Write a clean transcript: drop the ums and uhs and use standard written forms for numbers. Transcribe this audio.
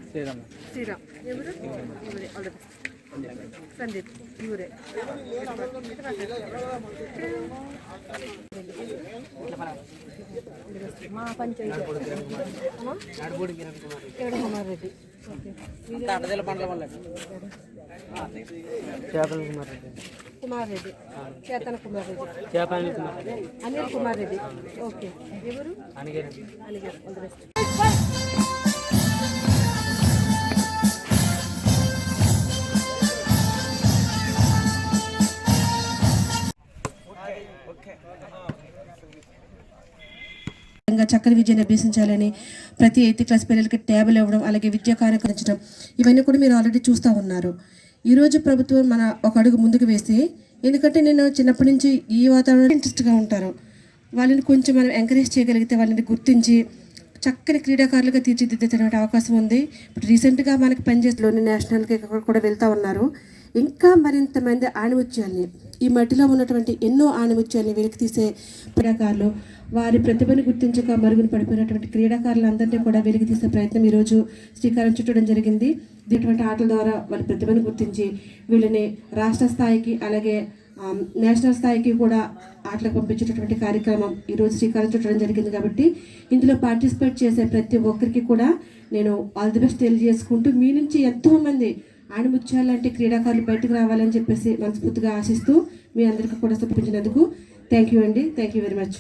శ్రీరామ్ ఎవరు ಇವರೇ all the best Sandeep ಇವರೇ మా పంచాయతీ కిరణ్ కుమార్ రెడ్డి కుమార్ రెడ్డి చేతన కుమార్ రెడ్డి అనిల్ కుమార్ రెడ్డి ఓకే ఎవరు అనిగారు ఆల్ ద బెస్ట్ చక్కని విద్యను అభ్యసించాలని ప్రతి 8th క్లాస్ పిల్లలకి ట్యాబ్లు ఇవ్వడం అలాగే విద్యా కార్యక్రమించడం ఇవన్నీ కూడా మీరు ఆల్రెడీ చూస్తూ ఉన్నారు. ఈరోజు ప్రభుత్వం మన ఒక అడుగు ముందుకు వేసి ఎందుకంటే నేను చిన్నప్పటి నుంచి ఈ వాతావరణం ఇంట్రెస్ట్గా ఉంటారు వాళ్ళని కొంచెం మనం ఎంకరేజ్ చేయగలిగితే వాళ్ళని గుర్తించి చక్కని క్రీడాకారులుగా తీర్చిదిద్దేటువంటి అవకాశం ఉంది. ఇప్పుడు రీసెంట్గా మనకి పనిచేసేలోని నేషనల్కి కూడా వెళ్తూ ఉన్నారు. ఇంకా మరింత మంది ఆణిముత్యాల్ని ఈ మట్టిలో ఉన్నటువంటి ఎన్నో ఆణిముత్యాల్ని వెలికి తీసే క్రీడాకారులు వారి ప్రతిభను గుర్తించక మరుగున పడిపోయినటువంటి క్రీడాకారులందరినీ కూడా వెలికి తీసే ప్రయత్నం ఈరోజు శ్రీకారం చుట్టడం జరిగింది. ఇటువంటి ఆటల ద్వారా వాళ్ళ ప్రతిభను గుర్తించి వీళ్ళని రాష్ట్ర స్థాయికి అలాగే నేషనల్ స్థాయికి కూడా ఆటలకు పంపించేటటువంటి కార్యక్రమం ఈరోజు శ్రీకారం చుట్టడం జరిగింది. కాబట్టి ఇందులో పార్టిసిపేట్ చేసే ప్రతి ఒక్కరికి కూడా నేను ఆల్ ది బెస్ట్ తెలియజేసుకుంటూ మీ నుంచి ఎంతోమంది ఆణిముత్యాలు లాంటి క్రీడాకారులు బయటకు రావాలని చెప్పేసి మనస్ఫూర్తిగా ఆశిస్తూ మీ అందరికీ కూడా సమర్పించినందుకు థ్యాంక్ యూ అండి. Thank you very much.